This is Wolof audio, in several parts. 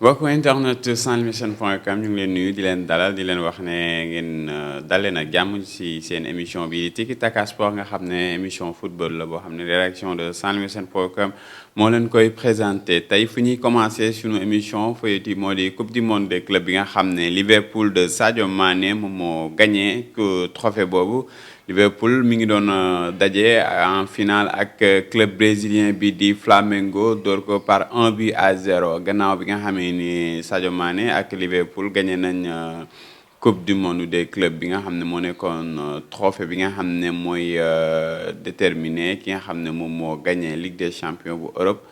mbokku internet sansvision.com ñu ngi leen nuyu di leen dalal di leen wax ne ngeen dal leen ak jàmm ci seen émission bi Tiki Taka Sport nga xam ne émission football la boo xam ne rédaction de sansvision.com moo leen koy présenté tey fu ñuy commencé sunu émission fayeti moo di coupe du monde des clubs bi nga xam ne Liverpool de Sadio Mané moom moo gagné trophée boobu. Liverpool mi ngi doon daje en finale ak club brésilien bi di Flamengo door ko par 1-0 gannaaw bi nga xamee ni Sadio Mané ak Liverpool gagné nañ coupe du monde des clubs bi nga xam ne moo nekkoon trophée bi nga xam ne mooy déterminé ki nga xam ne moom moo gagné Ligue des champions bu Europe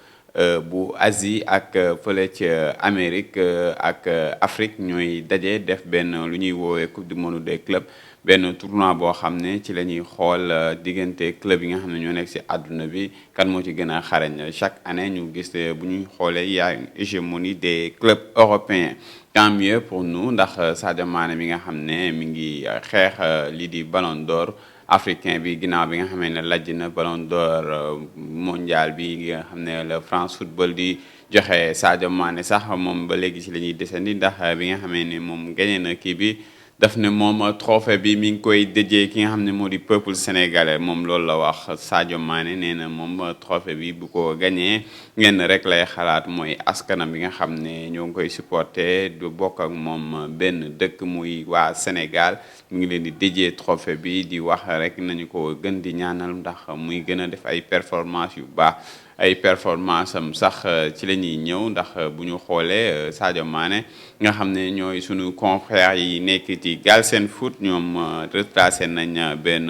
bu Asie ak fële ci Amérique ak Afrique ñooy daje def benn lu ñuy woowee coupe du monde des clubs. benn tournoi boo xam ne ci la ñuy xool diggante club yi nga xam ne ñoo nekk ci àdduna bi kan moo ci gën a xarañ chaque année ñu gis bu ñuy xoolee y a une hégémonie des clubs européens tant mieux pour nous ndax Sadio Mané mi nga xam ne mi ngi xeex lii di Ballon d'Or africain bi ginnaaw bi nga xam ne lajj na Ballon d'Or mondial bi nga xam ne la France Football di joxe Sadio Mané sax moom ba léegi ci la ñuy desandi ndax bi nga xamee ne moom gagné na kii bi daf ne moom trophée bi mi ngi koy déjee ki nga xam ne moo di peuple sénégalais moom loolu la wax Sadio Mané nee na moom trophée bi bu ko gagné ngeen rek lay xalaat mooy askanam bi nga xam ne ñoo ngi koy supporter du bokk ak moom benn dëkk muy waa Sénégal mu ngi leen di déjee trophée bi di wax rek nañu ko gën di ñaanal ndax muy gën a def ay performance yu baax ay performance am sax ci la ñuy ñëw ndax bu ñu xoolee Sadio Mané nga xam ne ñooy sunu confrères yi nekk ci Galsen Foot ñoom retracé nañ benn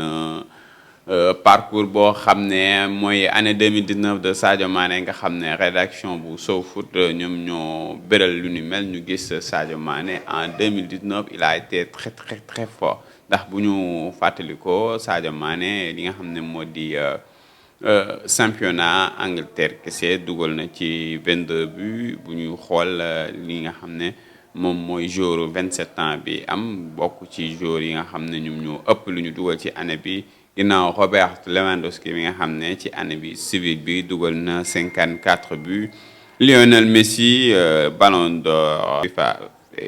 parcours boo xam ne mooy année 2019 de Sadio Mané nga xam ne rédaction bu Sow Foot ñoom ñoo béral lu ni mel ñu gis Sadio Mané en 2019 il a été très très très fort ndax bu ñu fàttalikoo Sadio Mané li nga xam ne moo di championnat Angleterre kese dugal na ci 22 buts bu ñu xool li nga xam ne moom mooy joueur 27 ans bi am bokk ci joueur yi nga xam ne ñoom ñoo ëpp lu ñu dugal ci année bi ginnaaw Robert Lewandowski bi nga xam ne ci année bi civil bi dugal na 54 buts Lionel Messi Ballon d'Or FIFA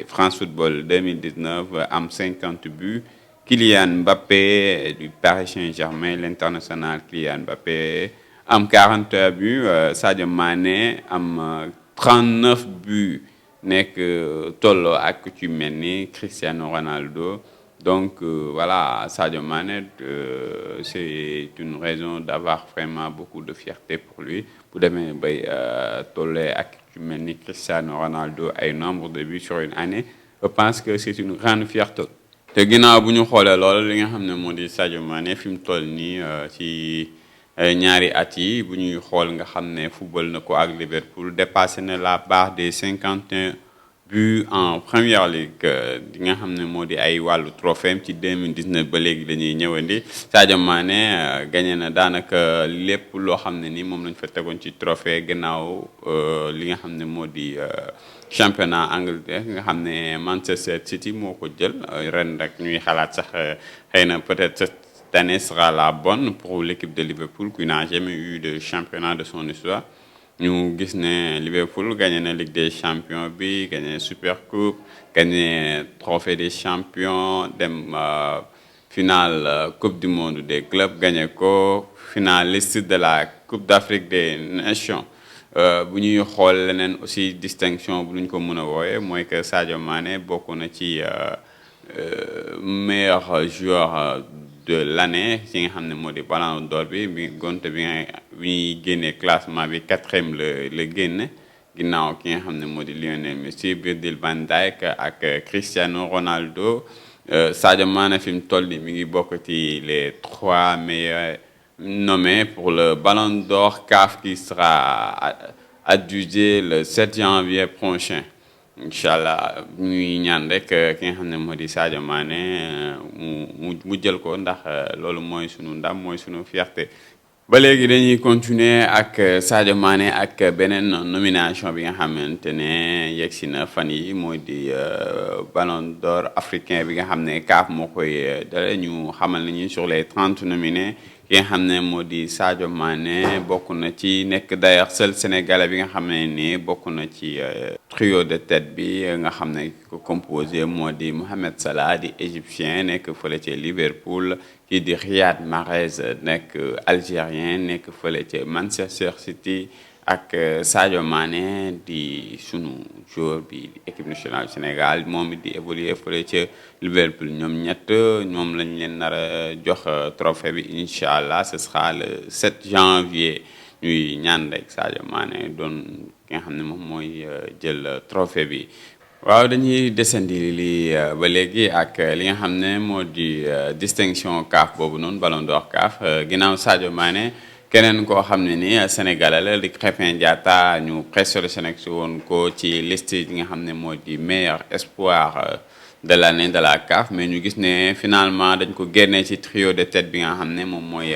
France Football 2019 am 50 buts Kylian Mbappé du Paris Saint-Germain l'international Kylian Mbappé am 40 buts Sadio Mané am 39 buts nekk tolloo ak ku ci mel ni Cristiano Ronaldo donc voilà Sadio Mané c'est une raison d'avoir vraiment beaucoup de fierté pour lui bu demee bay tollee ak ku ci mel ni Cristiano Ronaldo ay nombre de buts sur une année je pense que c'est une grande fierté. te ginnaaw bu ñu xoolee loolu li nga xam ne moo di Sadio Mané fi mu toll nii ci ñaari at yi bu ñuy xool nga xam ne football na ko ak Liverpool dépassé na la barre des 51 buts en Premier League di nga xam ne moo di ay wàllu trophée ci 2019 ba léegi dañuy ñëwandi Sadio Mané gagné na daanaka lépp loo xam ne ni moom lañ fa tegoon ci trophée gannaaw li nga xam ne moo di championnat Angleterre nga xam ne Manchester City moo ko jël ren rek ñuy xalaat sax xëy na peut-être cette année sera la bonne pour l'équipe de Liverpool qui n'a jamais eu de championnat de son histoire ñu gis ne Liverpool gagné na Ligue des champions bi gagné Super Coupe gagné trophée des champions dem finale Coupe du monde des clubs gagné ko finaliste de la Coupe d'Afrique des Nations bu ñuy xool leneen aussi distinction bu ñu ko mën a wooye mooy que Sadio Mané bokk na ci meilleur joueur de l'année ci nga xam ne moo di Ballon d'Or bi gonte bi ñuy génnee classement bi 4e la génne ginnaaw ki nga xam ne moo di Lionel Messi Virgil van Dijk ak Cristiano Ronaldo Sadio Mané fi mu toll nii mi ngi bokk ci les 3 meilleurs nommé pour le Ballon d'Or CAF qui sera adjugé le 7 janvier prochain inchallah ñuy ñaan rek ki nga xam ne moo di Sadio Mané mu jël ko ndax loolu mooy sunu ndam mooy sunu fierté. ba léegi dañuy continuer ak Sadio Mané ak beneen nomination bi nga xamante ne yegsi na fan yi mooy di Ballon d'Or africain bi nga xam ne CAF moo koy dale ñu xamal nañu sur les 30 nominés ki nga xam ne moo di Sadio Mané bokk na ci nekk d'ailleurs seul Sénégalais bi nga xam ne ni bokk na ci trio de tête bi nga xam ne ko composé moo di Mohamed Salah di égyptien nekk fële ca Liverpool kii di Riyad Mahrez nekk algérien nekk fële ca Manchester City ak Sadio Mané di sunu joueur bi équipe nationale Sénégal moom it di évoluer fële ca Liverpool ñoom ñett ñoom lañ leen nar a jox trophée bi incha allah ce sera le 7 janvier ñuy ñaan rek Sadio Mané doon ki nga xam ne moom mooy jël trophée bi. waaw dañuy desandi li ba léegi ak li nga xam ne moo di distinction CAF boobu noonu Ballon d'Or CAF ginnaaw Sadio Mané. keneen koo xam ne ni Sénégalais la di Krépin Diatta ñu présélectionné woon ko ci liste yi nga xam ne moo di meilleur espoir de l'année de la CAF mais ñu gis ne finalement dañ ko génnee ci trio de tête bi nga xam ne moom mooy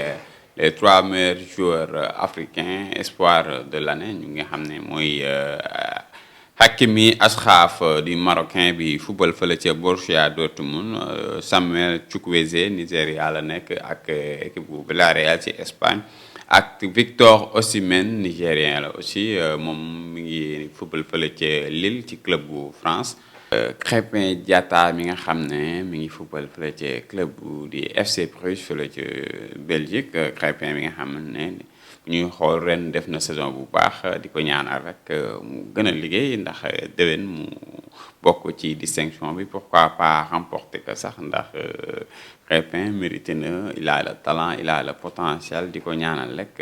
les 3 meilleurs joueurs africains espoir de l'année ñu nga xam ne mooy Hakimi Achraf di marocain bi football fële ca Borussia Dortmund Samuel Chukwueze Nigéria la nekk ak équipe bu Villarreal ci Espagne ak Victor Osimhen nigérien la aussi moom mi ngi football fële ca Lille ci club bu France. Krépin Diatta mi nga xam ne mi ngi football fële ca club bu di FC Bruges fële ca Belgique Krépin mi nga xam ne ñuy xool ren def na saison bu baax di ko ñaanal rek mu gën a liggéey ndax déwén mu bokk ci distinction bi pourquoi pas remporter que sax ndax Krépin mérité na il a le talent il a le potentiel di ko ñaanal rek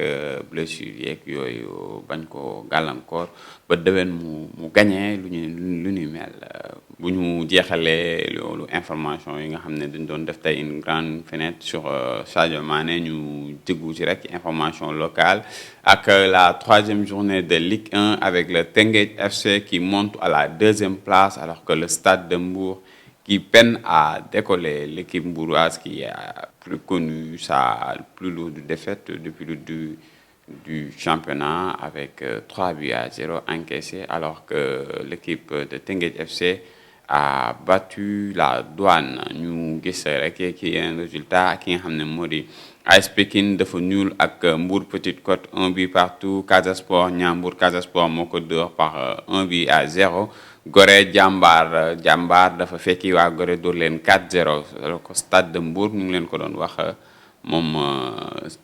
blessure yeeg yooyu bañ ko gàllankoor ba déwén mu gagné lu ñu mel bu ñu jeexalee loolu information yi nga xam ne dañ doon def tey une grande fenêtre sur Sadio Mané ñu déggu ci rek information locale ak la 3e journée de Ligue 1 avec le Teungueth FC qui monte à la 2e place alors que le Stade de Mbour qui peine à décoller. L'équipe mbouroise qui a plus connu sa plus lourde défaite depuis le début du championnat avec 3-0 encaissés alors que l'équipe de Teungueth FC a battu la Douane ñu gis rek ki un résultat ki nga xam ne moo di AS Pikine dafa nul ak Mbour Petite Côte 1 partout Casa Sport Ndiambour Casa Sport moo ko dóor par 1-0 Gorée Jàmbaar dafa fekki waa Gorée dóor leen 4-0 ko Stade de Mbour ñu ngi leen ko doon wax moom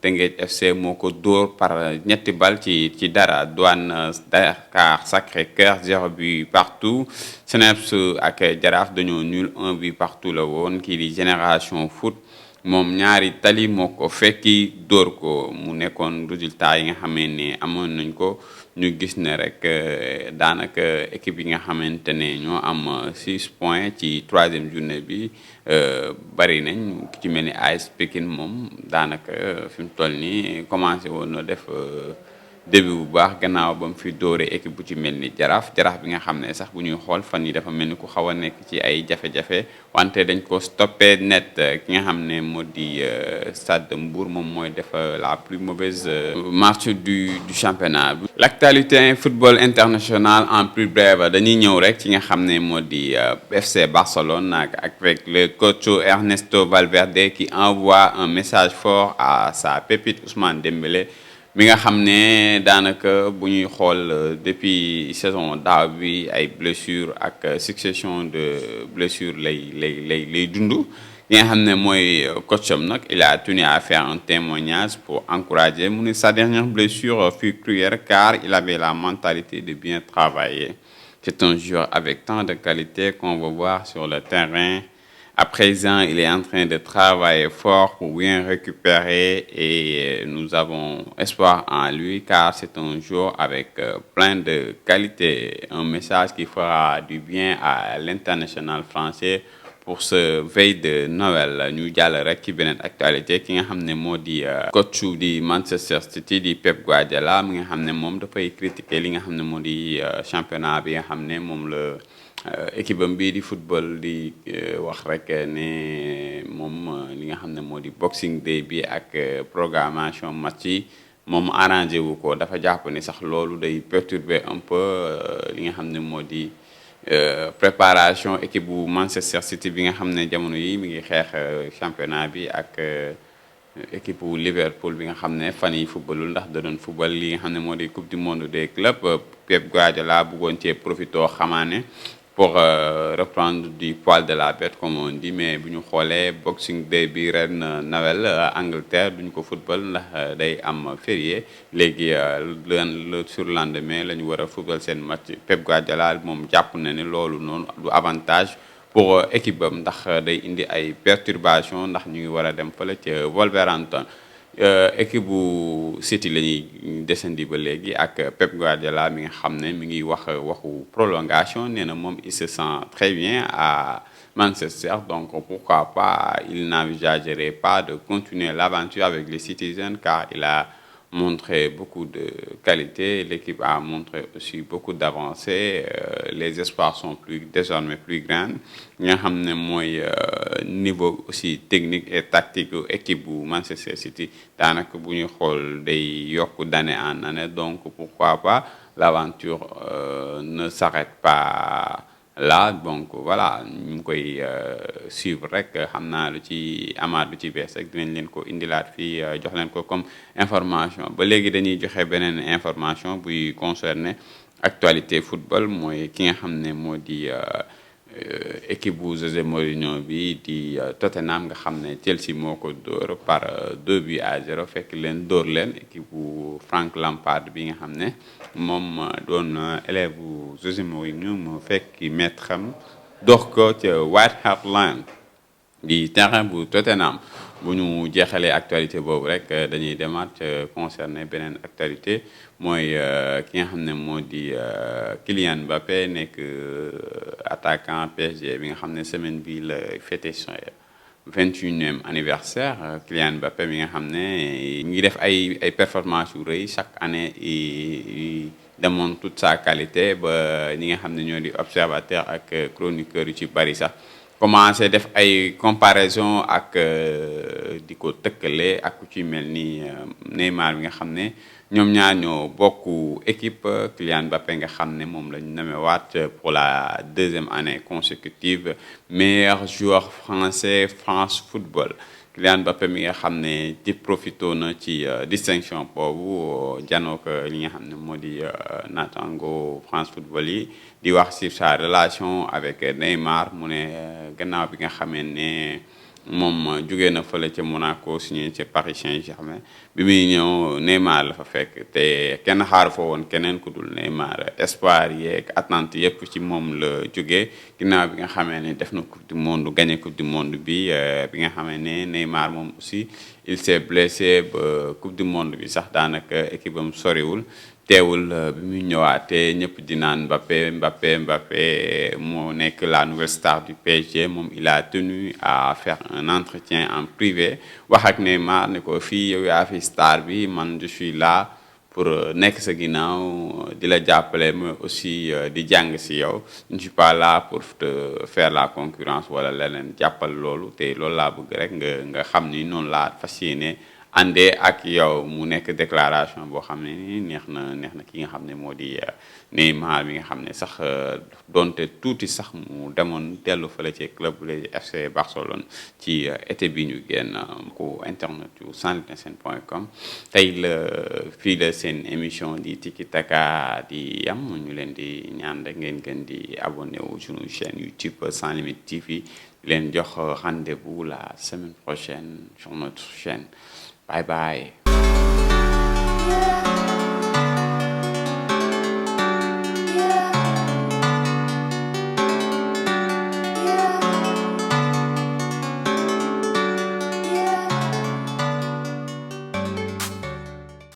Teungueth FC moo ko dóor par ñetti bal ci dara Douane Dakar Sacré-Cœur 0 partout Seneps ak Jaraaf dañoo nul 1 partout la woon kii di Génération Foot moom ñaari tali moo ko fekki dóor ko mu nekkoon résultat yi nga xamee ne amoon nañ ko ñu gis ne rek daanaka équipe yi nga xamante ne ñoo am 6 points ci 3e journée bi bari nañ ki ci mel ni AS Pikine moom daanaka fi mu toll nii commencé woon na def début bu baax gannaaw ba mu fi dóoree équipe bu ci mel ni jaraaf bi nga xam ne sax bu ñuy xool fan yi dafa mel ni ku xaw a nekk ci ay jafe-jafe wante dañ ko stoppé net ki nga xam ne moo di Stade de Mbour moom mooy def la plus mauvaise marche du championnat. L'actualité football international en plus brève dañuy ñëw rek ci nga xam ne moo di FC Barcelone avec le coach Ernesto Valverde qui envoie un message fort à sa pépite Ousmane Dembélé mi nga xam ne daanaka bu ñuy xool depuis saison daaw bi ay blessures ak succession de blessures lay dund ki nga xam ne mooy coacham nag il a tenu à faire un témoignage pour encourager mu ne sa dernière blessure fut cruelle car il avait la mentalité de bien travailler. C'est un joueur avec tant de qualité qu'on va voir sur le terrain. À présent, il est en train de travailler fort pour bien récupérer et nous avons espoir en lui car c'est un joueur avec plein de qualités. Un message qui fera du bien à l'international français pour ce veille de Noël. Ñu jàll rek ci beneen actualité ki nga xam ne moo di coach di Manchester City di Pep Guardiola mi nga xam ne moom dafay critiquer li nga xam ne moo di championnat bi nga xam ne moom la équipe am bii di football di wax rek ne moom li nga xam ne moo di Boxing Day bi ak programmation match yi moom arrangé wu ko dafa jàpp ni sax loolu day perturber un peu li nga xam ne moo di préparation équipe bu Manchester City bi nga xam ne jamono yi mi ngi xeex championnat bi ak équipe bu Liverpool bi nga xam ne fan yi footballul ndax da doon football li nga xam ne moo di coupe du monde des clubs Pep Guardiola bëggoon cee profito xamaane pour reprendre du poil de la bête comme on dit mais bu ñu xoolee Boxing Day bi ren Noël Angleterre duñ ko football ndax day am férié léegi le surlendemain la ñu war a football seen match Pep Guardiola moom jàpp na ne loolu noonu du avantage pour équipe bam ndax day indi ay perturbation ndax ñu ngi war a dem fële ca Wolverhampton équipe bu City la ñuy descendi ba léegi ak Pep Guardiola mi nga xam ne mi ngi waxu prolongation nee na moom il se sent très bien à Manchester donc pourquoi pas il n'envisagerait pas de continuer l'aventure avec les Citizens car il a montré beaucoup de qualité l'équipe a montré aussi beaucoup d'avancées les espoirs sont désormais plus grands nga xam ne mooy niveau aussi technique et tactique équipe bu Manchester City daanaka bu ñuy xool day yokk d'année en année donc pourquoi pas l'aventure ne s'arrête pas là donc voilà ñu ngi koy suivre rek xam naa lu ci amaat lu ci bees rek dinañ leen ko indilaat fii jox leen ko comme information ba léegi dañuy joxe beneen information buy concerner actualité football mooy ki nga xam ne moo di équipe bu José Mourinho bi di Tottenham nga xam ne Chelsea moo ko dóor par 2-0 fekk leen dóor leen équipe bu Frank Lampard bi nga xam ne moom doon élève bu José Mourinho mu fekk maître xam dox ko ca White Hart Lane di terrain bu Tottenham bu ñu jeexalee actualité boobu rek dañuy demaat concerné beneen actualité mooy ki nga xam ne moo di Kylian Mbappé nekk attaquant PSG bi nga xam ne semaine bi la fêté son 21e anniversaire Kylian Mbappé mi nga xam ne ngi def ay performances yu rëy chaque année il démontre toute sa qualité ba ñi nga xam ne ñoo di observateur ak chroniqueur yu ci bari sax commencé def ay comparaison ak di ko tëkkale ak ku ci mel ni Neymar bi nga xam ne ñoom ñaar ñoo bokk équipe Kylian Mbappé nga xam ne moom lañu nommé pour la 2e année consécutive meilleur joueur français France Football Kylian Mbappé mi nga xam ne di profito na ci distinction boobu janoo ko li nga xam ne moo di naataango France Football yi di wax sur sa relation avec Neymar mu ne gannaaw bi nga xamee ne moom jugee na fële ca Monaco signé ca Paris Saint-Germain bi muy ñëw Neymar la fa fekk te kenn xaaru fa woon keneen ku dul Neymar espoir yeeg attente yépp ci moom la jógee ginnaaw bi nga xamee ne def na coupe du monde gagné coupe du monde bi nga xamee ne Neymar moom aussi il s'est blessé ba coupe du monde bi sax daanaka équipe am soriwul teewul bi muy ñëwaatee ñëpp di naan Mbappé moo nekk la nouvelle star du PSG moom il a tenu à faire un entretien en privé wax ak Neymar ne ko fii yow yaa fi star bi man je suis là pour nekk sa ginnaaw di la jàppale mais aussi di jàng si yow je ne suis pas là pour te faire la concurrence wala leneen jàppal loolu te loolu laa bëgg rek nga xam ni noonu laa fas yéene àndee ak yow mu nekk déclaration boo xam ne ni neex na ki nga xam ne moo di Neymar bi nga xam ne sax donte tuuti sax mu demoon dellu fële ci club le FC Barcelone ci été bi ñu génn ko internet yu sanlitesen.com tey fii la seen émission di Tiki Taka di yam ñu leen di ñaan rek ngeen gën di abonné wu suñu chaîne YouTube Sans Limites TV leen jox rendez-vous la semaine prochaine sur notre chaîne. Bye bye.